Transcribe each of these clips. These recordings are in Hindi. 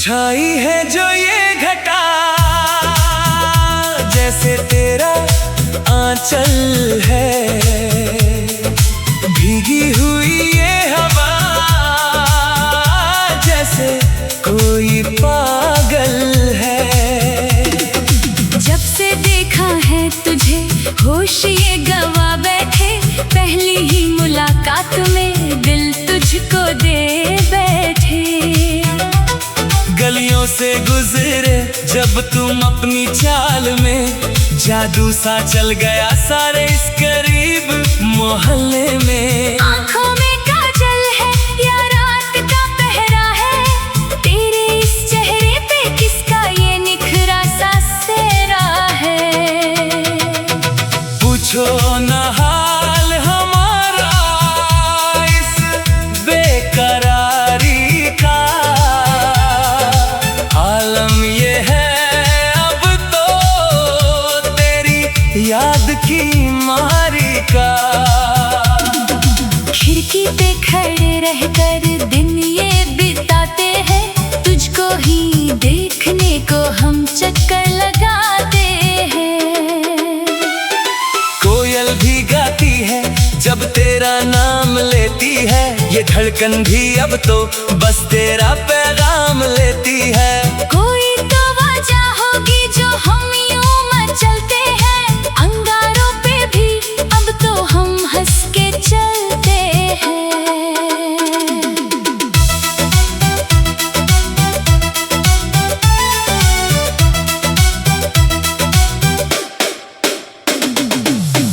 छाई है जो ये घटा, जैसे तेरा आंचल है, भीगी हुई ये हवा, जैसे कोई पागल है। जब से देखा है तुझे होश ये गवा बैठे, पहली ही मुलाकात में दिल तुझको दे बैठे। गलियों से गुजरे जब तुम अपनी चाल में, जादू सा चल गया सारे इस करीब मोहल्ले में। आँखों में काजल है या रात का पहरा है, तेरे इस चेहरे पे किसका ये निखरा सा सेहरा है। पूछो न हाल हमारा इस बेकरारी का, आलम ये है अब तो तेरी याद की मारी का। खिड़की पे खड़े रहकर दिन ये बिताते हैं, तुझको ही देखने को हम चक्कर लगाते हैं। कोयल भी गाती है जब तेरा नाम लेती है, ये धड़कन भी अब तो बस तेरा पैगाम लेती है। कोई तो वजह होगी जो हम यूं मचलते हैं, अंगारों पे भी अब तो हम हंस के चलते हैं।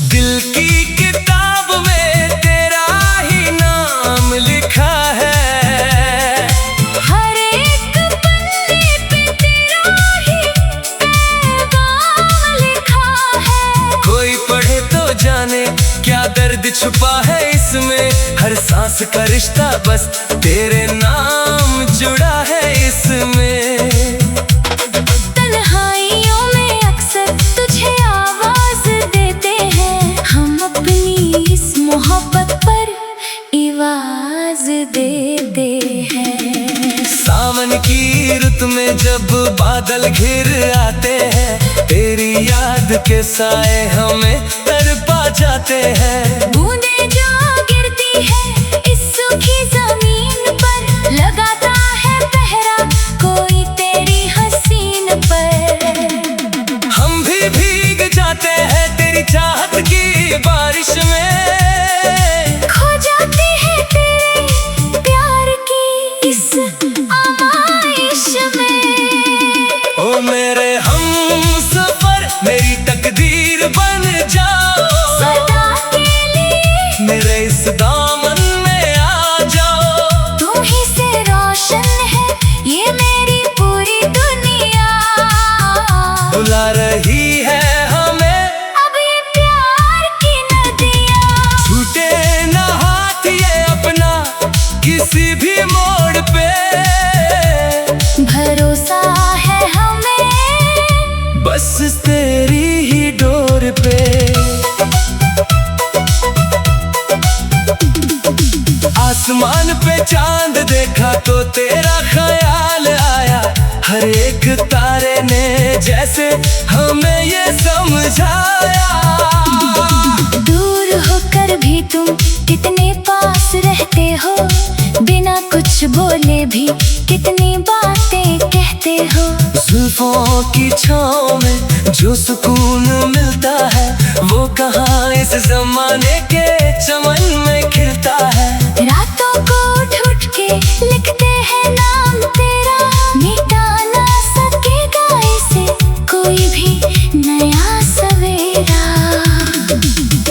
दिल की किताब में तेरा ही नाम लिखा है, हर एक पन्ने पे तेरा ही पैगाम लिखा है। कोई पढ़े तो जाने क्या दर्द छुपा है इसमें, हर सांस का रिश्ता बस तेरे नाम जुड़ा है इसमें। तन्हाइयों में अक्सर तुझे आवाज देते हैं, हम अपनी इस मोहब्बत पर आवाज देते हैं। सावन की रुत में जब बादल घिर आते हैं, तेरी याद के साए हमें तड़पा जाते हैं। बूंदें जो गिरती है इस सूखी जमीन पर, लगाता है पहरा कोई तेरी हसीन पर। हम भी भीग जाते हैं तेरी चाहत की बारिश में, खो जाते हैं तेरे प्यार की इस आमाइश में। ओ मेरे हमसफर मेरी तकदीर बन जाओ, सदा के लिए मेरे इस दामन में आ जाओ। तुम ही से रोशन है ये मेरी पूरी दुनिया, बुला रही है हमें अब ये प्यार की नदियाँ। छूटे ना हाथ ये अपना किसी भी मोड़ पे, भरोसा है हमें बस तेरी ही डोर पे। आसमान पे चांद देखा तो तेरा ख्याल आया, हर एक तारे ने जैसे हमें ये समझाया। दूर होकर भी तुम कितने पास रहते हो, बिना कुछ बोले भी कितनी बातें कहते हो। जुल्फों की छाँव में जो सुकून मिलता है, वो कहाँ इस जमाने के चमन में खिलता है। रातों को उठ उठ के लिखते हैं नाम तेरा, मिटा ना सकेगा इसे कोई भी नया सवेरा।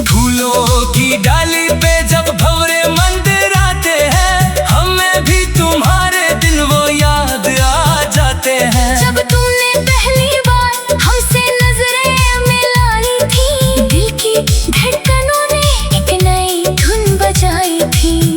फूलों की डाली पे जब भंवरे मंडराते हैं, हमें भी तुम्हारे दिन वो याद आ जाते हैं। जब तुमने पहली बार हमसे नजरें मिलाई थी, दिल की धड़कनों ने एक नई धुन बजाई थी।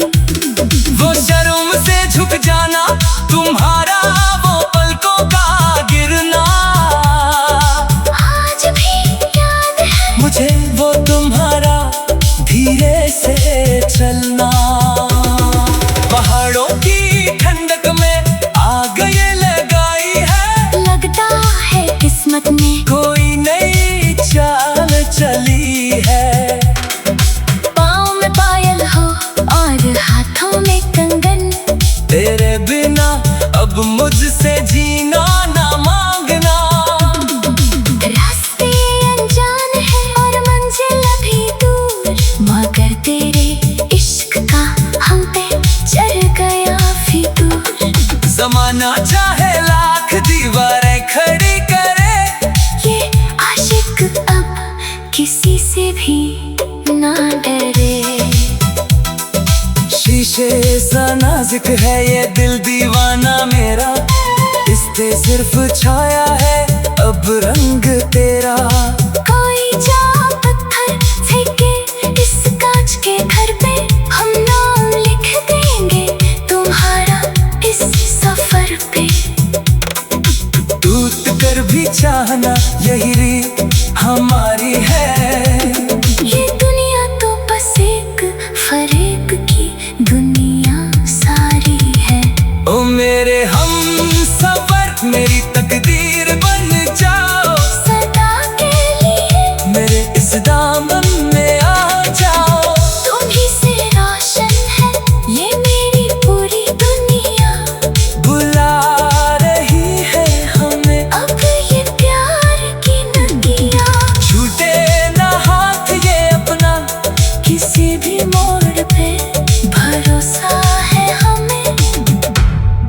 जमाना चाहे लाख दीवारें खड़ी करे, ये आशिक अब किसी से भी ना डरे। शीशे सा नाजुक है ये दिल दीवाना मेरा, इस पे सिर्फ छाया है अब रंग तेरा। कोई जा पत्थर फेंके इस कांच के घर पे, हम नाम लिख देंगे तुम्हारा इस सफर पे। टूट कर भी चाहना यही रीत हमारी है, ये दुनिया तो बस एक फरेब की दुनिया सारी है। ओ मेरे हम सफर मेरी तकदीर बन जाओ, सदा के लिए मेरे इस दामन में आ जाओ। तुम ही से रोशन है ये मेरी पूरी दुनिया, बुला रही है हमें अब ये प्यार की नदियाँ। छूटे ना हाथ ये अपना किसी भी मोड़ पे भरोसा है हमें,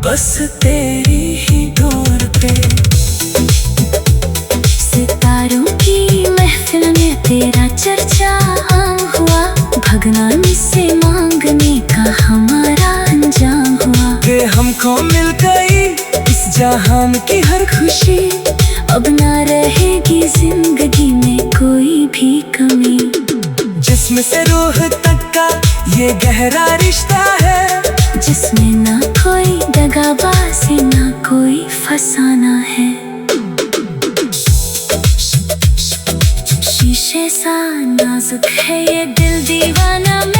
बस तेरी ही डोर पे। सितारों की महफिल में तेरा चर्चा आम हुआ, भगवान से मांगने का हमारा अंजाम हुआ। के हमको मिल गई इस जहान की हर खुशी, अब ना रहेगी जिंदगी में कोई भी कमी। जिस्म से रूह तक का ये गहरा रिश्ता है, जिसमें ना कोई दगाबाजी ना कोई फसाना है। शीशे सा नाजुक है ये दिल दीवाना में।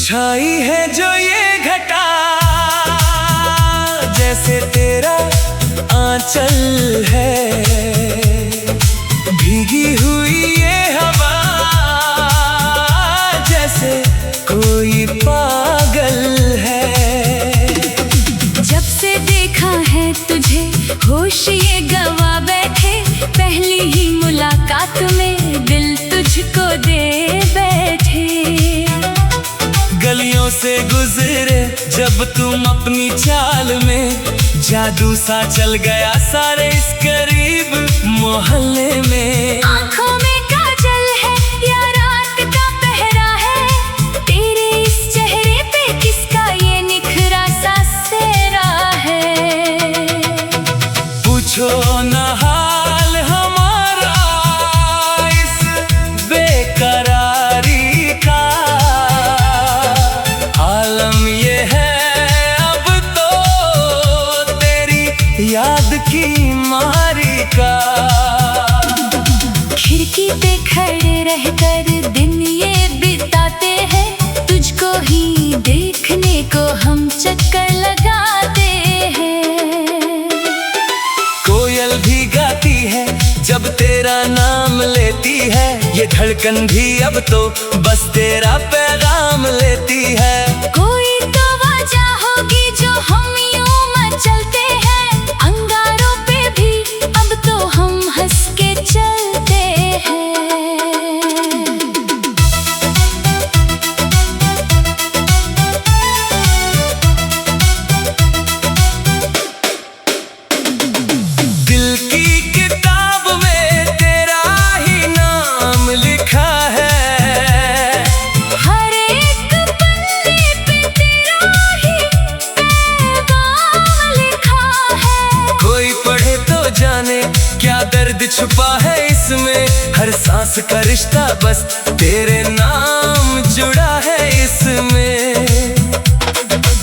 छाई है जो ये घटा, जैसे तेरा आंचल है, भीगी हुई ये हवा जैसे कोई पागल है। जब से देखा है तुझे होश ये गवा बैठे, पहली ही मुलाकात में दिल तुझको दे बैठे। गलियों से गुजरे जब तुम अपनी चाल में, जादू सा चल गया सारे इस करीब मोहल्ले में। आँखों में काजल है या रात का पहरा है, तेरे इस चेहरे पे किसका ये निखरा सा सेहरा है। पूछो ना हाल हमारा इस बेकरारी का, आलम ये है अब तो तेरी याद की मारी का। खिड़की पे खड़े रहकर दिन ये बिताते हैं, तुझको ही देखने को हम चक्कर लगाते हैं। कोयल भी गाती है जब तेरा नाम लेती है, ये धड़कन भी अब तो बस तेरा पैगाम लेती है। कोई तो वजह होगी जो हम यूं मचलते हैं, अंगारों पे भी अब तो हम हंस के चलते हैं। दिल की किताब में तेरा ही नाम लिखा है, हर एक पन्ने पे तेरा ही पैगाम लिखा है। कोई पढ़े तो जाने क्या दर्द छुपा है इसमें, हर सांस का रिश्ता बस तेरे नाम जुड़ा है इसमें।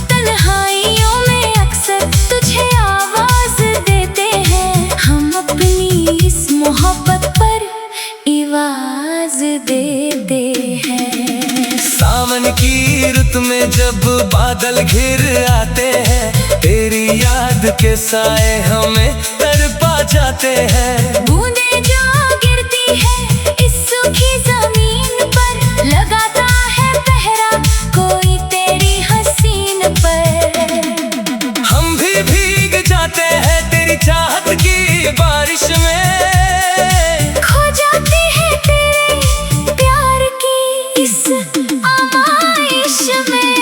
तन्हाइयों में अक्सर तुझे आवाज देते हैं, हम अपनी इस मोहब्बत पर आवाज देते हैं। सावन की रुत में जब बादल घिर आते हैं, तेरी याद के साए हमें तड़पा जाते हैं। बूंदें जो गिरती है इस सूखी जमीन पर, लगाता है पहरा कोई तेरी हसीन पर। हम भी भीग जाते हैं तेरी चाहत की बारिश में, खो जाते हैं तेरे प्यार की इस आमाइश में।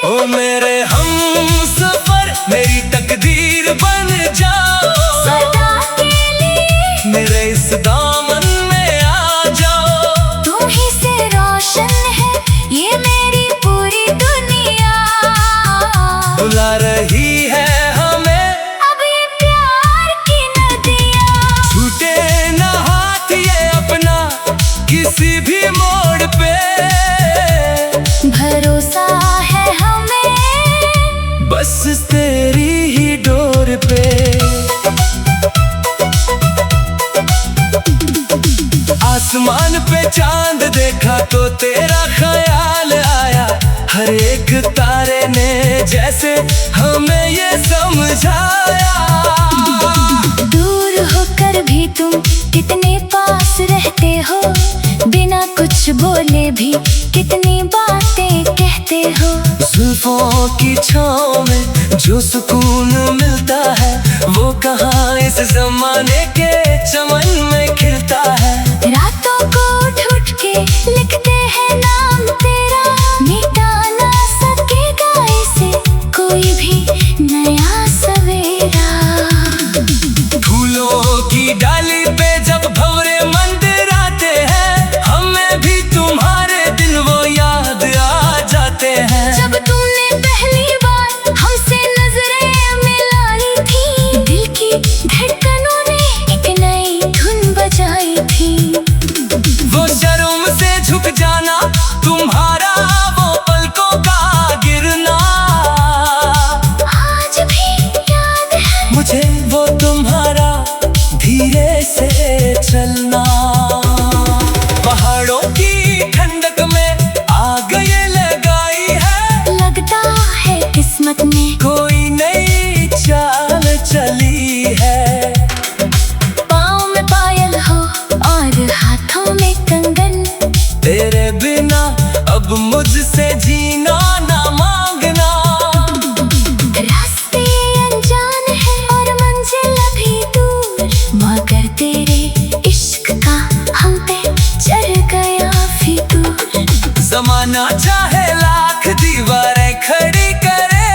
ओ मेरे हमसफर मेरी तकदीर बन जाओ, सदा के लिए मेरे इस दामन में आ जाओ। तुम ही से रोशन है ये मेरी पूरी दुनिया, बुला रही है हमें अब ये प्यार की नदियाँ। छूटे ना हाथ ये अपना किसी भी मोड़ पे, भरोसा है हमें बस तेरी ही डोर पे। आसमान पे चांद देखा तो तेरा ख्याल आया, हर एक तारे ने जैसे हमें ये समझाया। दूर होकर भी तुम कितने पास रहते हो, बिना कुछ बोले भी कितनी बातें कहते हो। जुल्फों की छाँव में जो सुकून मिलता है, वो कहाँ इस जमाने के चमन में खिलता है। रातों को उठ उठ के लिखते हैं नाम तेरा, मिटा ना सकेगा इसे कोई भी नया सवेरा। फूलों की डाली पे जब भंवरे मंदिर आते हैं, हमें भी तुम्हारे दिन वो याद आ जाते हैं। जब तुमने पहली बार हमसे नजरें मिलाई थी, दिल की धड़कनों ने एक नई धुन बजाई थी। वो शर्म से झुक जाना तुम्हारा, वो पलकों का गिरना, आज भी याद है मुझे वो तुम्हारा धीरे से चलना। पहाड़ों की ठंडक में आग ये लगाई है, लगता है किस्मत ने कोई नई चाल चली है। पाँव में पायल हो और हाथों में कंगन, तेरे बिना अब मुझसे जीना ना मांगना। रास्ते अनजान है और मंजिल अभी दूर, मगर तेरे इश्क का हम पे चढ़ गया फितूर। जमाना चाहे लाख दीवारें खड़ी करे,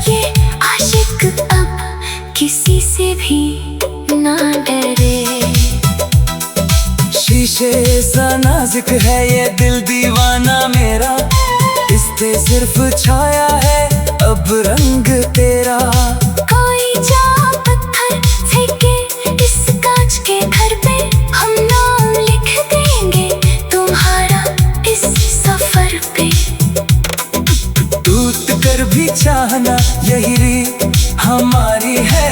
ये आशिक अब किसी से भी ना डरे। शीशे सा नाजुक है ये दिल दीवाना मेरा, इस पे सिर्फ छाया है अब रंग तेरा। कोई जा पत्थर फेंके इस कांच के घर पे, हम नाम लिख देंगे तुम्हारा इस सफर पे। टूट कर भी चाहना यही रीत हमारी है,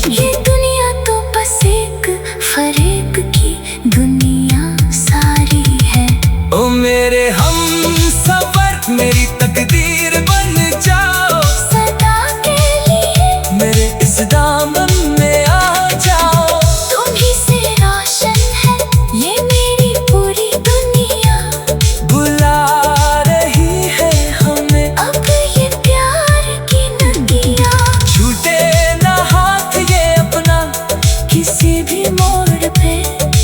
ये दुनिया तो बस एक फरेक की दुनिया सारी है। ओ मेरे हमसफर मेरी तकदीर बन जाओ, सदा के लिए मेरे इस दामन में आ जाओ। तुम ही से रोशन है ये मेरी पूरी दुनिया, बुला रही है हमें अब ये प्यार की नदियाँ। छूटे ना हाथ ये अपना किसी भी मोड़ पे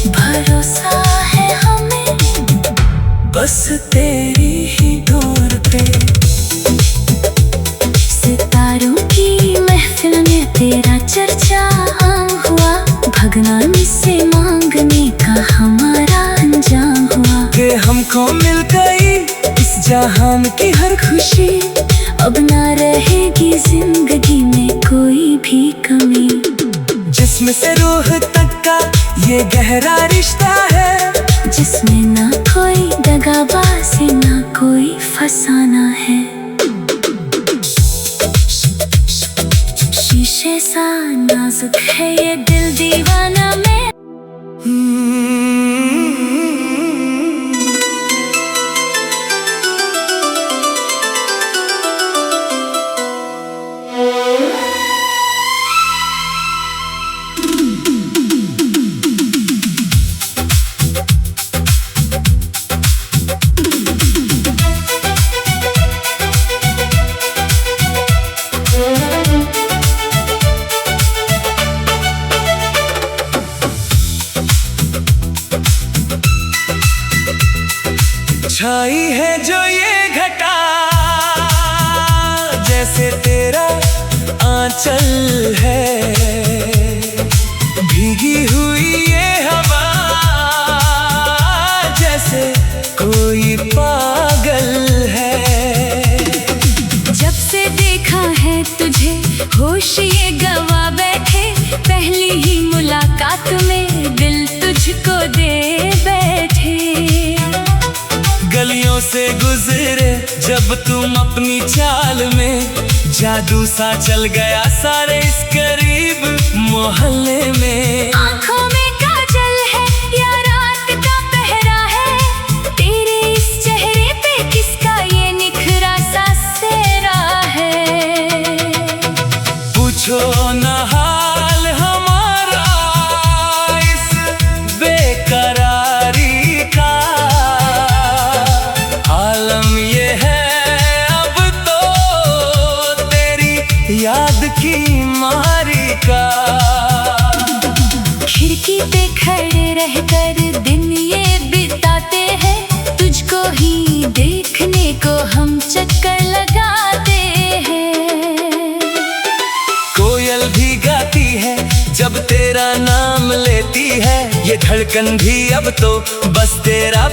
भरोसा है हमें, बस तेरी ही डोर पे। सितारों की महफिल में तेरा चर्चा आम हुआ, भगवान से मांगने का हमारा अंजाम हुआ। कि हमको मिल गई इस जहान की हर खुशी, अब ना रहेगी जिंदगी में कोई भी कमी। जिस्म से रूह तक का ये गहरा रिश्ता है, जिसमें ना कोई दगाबाजी ना कोई फसाना है। शीशे सा नाजुक है ये दिल दीवाना में। छाई है जो ये घटा, जैसे तेरा आंचल है, भीगी हुई ये हवा, जैसे कोई पागल है। जब से देखा है तुझे होश ये गवा बैठे, पहली ही मुलाकात में दिल तुझको दे बैठे। गलियों से गुजरे जब तुम अपनी चाल में, जादू सा चल गया सारे इस करीब मोहल्ले में। आँखों में काजल है या रात का पहरा है, तेरे इस चेहरे पे किसका ये निखरा सा सेहरा है। पूछो न हाल हमारा इस बेकरारी का, आलम ये है अब तो तेरी याद की मारी का। खिड़की पे खड़े रहकर दिन ये बिताते हैं, तुझको ही देखने को हम चक्कर लगाते हैं। कोयल भी गाती है जब तेरा नाम लेती है, ये धड़कन भी अब तो बस तेरा